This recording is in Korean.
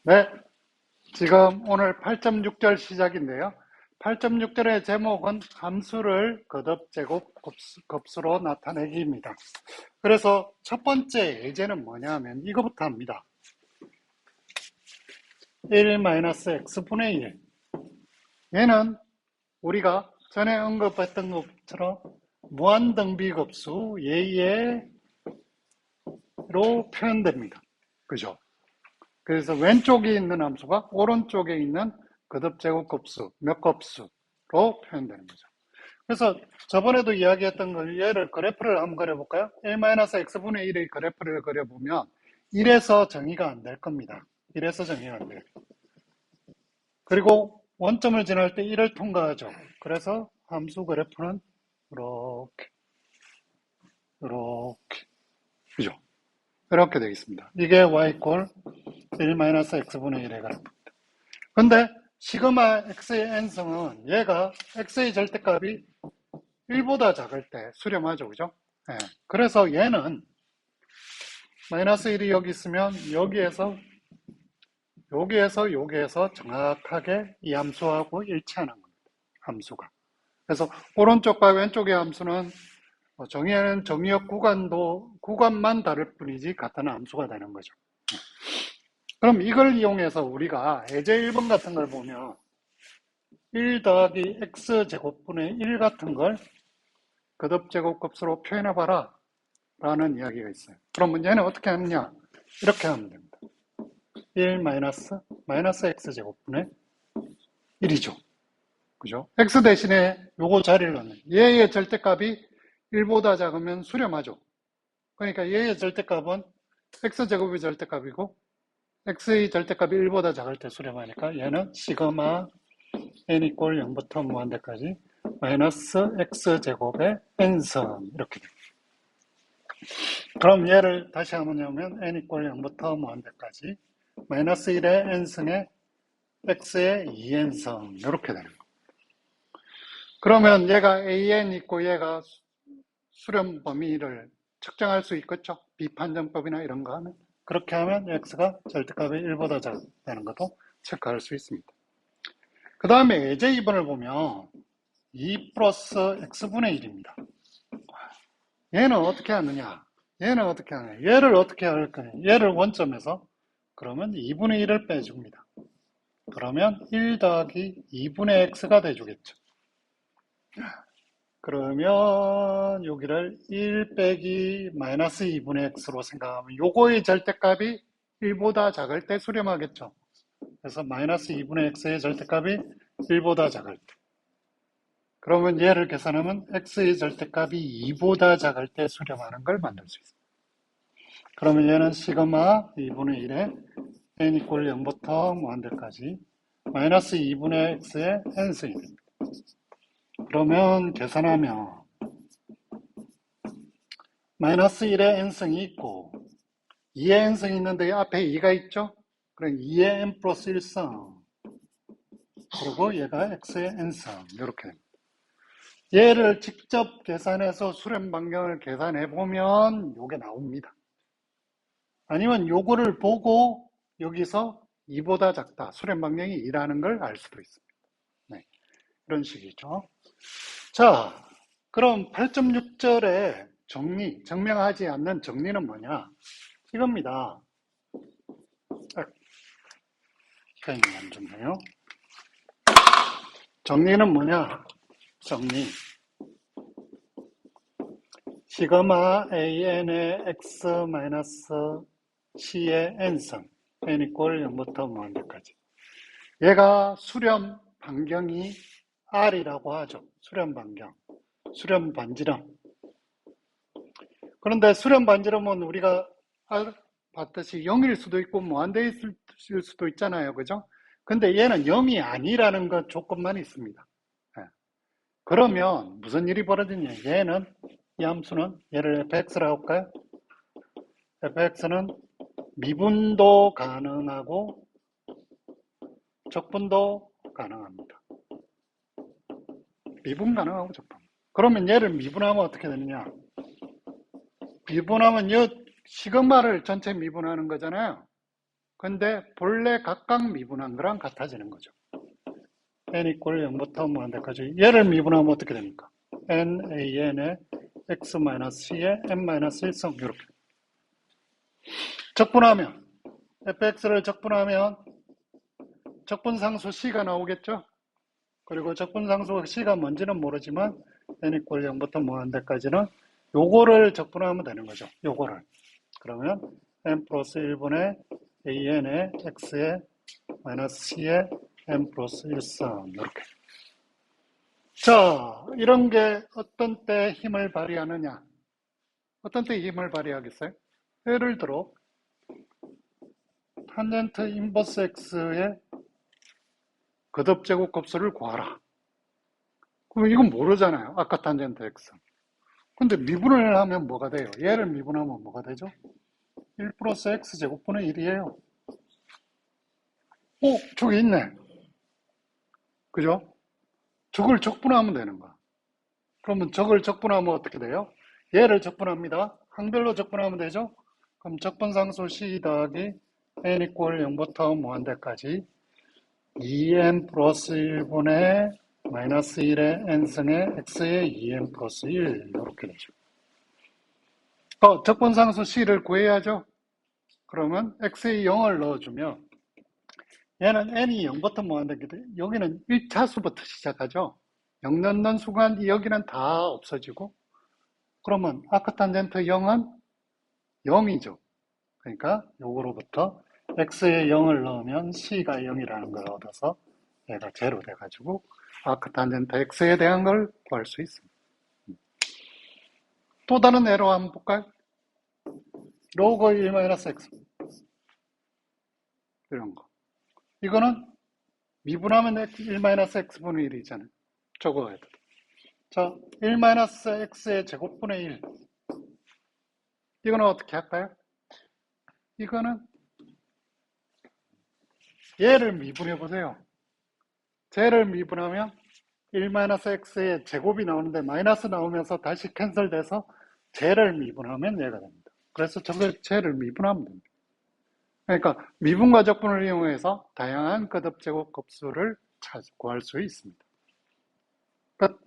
네, 지금 오늘 8.6절 시작인데요. 8.6절의 제목은 함수를 거듭 제곱 곱수로 나타내기입니다. 그래서 첫 번째 예제는 뭐냐 하면 이거부터 합니다. 1-x분의 1. 얘는 우리가 전에 언급했던 것처럼 무한등비급수 예의로 표현됩니다. 그죠? 그래서 왼쪽에 있는 함수가 오른쪽에 있는 거듭제곱급수, 몇 곱수로 표현되는 거죠. 그래서 저번에도 이야기했던 걸 얘를 그래프를 한번 그려볼까요? 1-x분의 1의 그래프를 그려보면 1에서 정의가 안 될 겁니다. 1에서 정의가 안 돼요. 그리고 원점을 지날 때 1을 통과하죠. 그래서 함수 그래프는 이렇게 그죠? 이렇게 되겠습니다. 이게 y 이퀄 1-x분의 1의 그래프. 근데 시그마 x의 n성은 얘가 x의 절대값이 1보다 작을 때 수렴하죠. 그죠? 네. 그래서 얘는 마이너스 1이 여기 있으면 여기에서 여기에서 정확하게 이 함수하고 일치하는 겁니다. 함수가. 그래서 오른쪽과 왼쪽의 함수는 정의하는 정의역 구간만 다를 뿐이지 같은 함수가 되는 거죠. 그럼 이걸 이용해서 우리가 예제 1번 같은 걸 보면 1 더하기 x제곱분의 1 같은 걸 거듭제곱값으로 표현해봐라 라는 이야기가 있어요. 그러면 얘는 어떻게 하느냐? 이렇게 하면 됩니다. 1 마이너스 x제곱분의 1이죠. 그죠? x 대신에 요거 자리를 넣는 얘의 절대값이 1보다 작으면 수렴하죠. 그러니까 얘의 절대값은 x제곱의 절대값이고 x의 절대값이 1보다 작을 때 수렴하니까 얘는 시그마 n 이퀄 0부터 무한대까지 마이너스 x제곱의 n선 이렇게 됩니다. 그럼 얘를 다시 한번 해보면 n 이퀄 0부터 무한대까지 마이너스 1의 n승의 x의 2n승 이렇게 되는 거예요. 그러면 얘가 an 있고 얘가 수렴 범위를 측정할 수 있겠죠. 비판정법이나 이런 거 하면 그렇게 하면 x가 절대값이 1보다 작다는 것도 체크할 수 있습니다. 그 다음에 예제 2번을 보면 2 플러스 x분의 1입니다. 얘는 어떻게 하느냐? 얘를 어떻게 할 거냐? 얘를 원점에서 그러면 2분의 1을 빼줍니다. 그러면 1 더하기 2분의 x가 돼주겠죠. 그러면 여기를 1 빼기 마이너스 2분의 x로 생각하면 요거의 절대값이 1보다 작을 때 수렴하겠죠. 그래서 마이너스 2분의 x의 절대값이 1보다 작을 때. 그러면 얘를 계산하면 x의 절대값이 2보다 작을 때 수렴하는 걸 만들 수 있습니다. 그러면 얘는 시그마 2분의 1에 n 이퀄 0부터 무한대까지 마이너스 2분의 x의 n승이 됩니다. 그러면 계산하면 마이너스 1의 n승이 있고 2의 n승이 있는데 앞에 2가 있죠? 그럼 2의 n 플러스 1승 그리고 얘가 x의 n승 이렇게 됩니다. 얘를 직접 계산해서 수렴 반경을 계산해보면 요게 나옵니다. 아니면 요거를 보고 여기서 2보다 작다, 수렴 반경이 2라는 걸 알 수도 있습니다. 네, 이런 식이죠. 자, 그럼 8.6절에 증명하지 않는 정리는 뭐냐? 이겁니다. 표현이 좀 해요. 정리는 뭐냐? 정리. 시그마 an의 x 마이너스 c의 n승 n 이퀄 0부터 무한대까지. 얘가 수렴 반경이 r이라고 하죠. 수렴 반경. 수렴 반지름. 그런데 수렴 반지름은 우리가 봤듯이 0일 수도 있고 무한대일 수도 있잖아요. 그죠? 근데 얘는 0이 아니라는 것 조건만 있습니다. 그러면 무슨 일이 벌어지냐? 얘는 이 함수는 얘를 fx라고 할까요? fx는 미분도 가능하고 적분도 가능합니다. 미분 가능하고 적분. 그러면 얘를 미분하면 어떻게 되느냐? 미분하면 이 시그마를 전체 미분하는 거잖아요. 근데 본래 각각 미분한 거랑 같아지는 거죠. n 이퀄 0부터 무한대까지. 얘를 미분하면 어떻게 됩니까? nan의 x-c의 n-1성 이렇게. 적분하면 fx를 적분하면 적분상수 c가 나오겠죠? 그리고 적분상수 c가 뭔지는 모르지만 n 이퀄 0부터 무한대까지는 요거를 적분하면 되는 거죠. 요거를. 그러면 n 플러스 1분의 an의 x의 마이너스 c의 n 플러스 1성 이렇게. 자, 이런 게 어떤 때 힘을 발휘하느냐? 어떤 때 힘을 발휘하겠어요? 예를 들어 탄젠트 인버스 x의 거듭제곱 값을 구하라. 그럼 이건 모르잖아요. 아까 탄젠트 x. 근데 미분을 하면 뭐가 돼요? 얘를 미분하면 뭐가 되죠? 1 플러스 x 제곱분의 1이에요. 오, 저기 있네. 그죠? 저걸 적분하면 되는 거야. 그러면 저걸 적분하면 어떻게 돼요? 얘를 적분합니다. 항별로 적분하면 되죠? 그럼 적분상수 c 더하기 n 이퀄 0부터 무한대까지 2n 플러스 1분의 마이너스 1의 n승의 x의 2n 플러스 1 이렇게 되죠. 적분상수 c를 구해야죠. 그러면 x의 0을 넣어주면 얘는 n이 0부터 무한대기 때문에 여기는 1차수부터 시작하죠. 0 넣는 순간 여기는 다 없어지고 그러면 아크탄젠트 0은 0이죠. 그러니까 요거로부터 x에 0을 넣으면 c가 0이라는 걸 얻어서 얘가 제로 돼가지고 아크탄젠트 x에 대한 걸 구할 수 있습니다. 또 다른 예로 한번 볼까요? 로그 1-x 이런 거. 이거는 미분하면 1-x분의 1이잖아요. 저거 해도. 자, 1-x의 제곱분의 1. 이거는 어떻게 할까요? 이거는 얘를 미분해 보세요. 쟤를 미분하면 1-x의 제곱이 나오는데 마이너스 나오면서 다시 캔슬돼서 쟤를 미분하면 얘가 됩니다. 그래서 저걸 쟤를 미분하면 됩니다. 그러니까 미분과 적분을 이용해서 다양한 거듭제곱 값수를 구할 수 있습니다. 끝.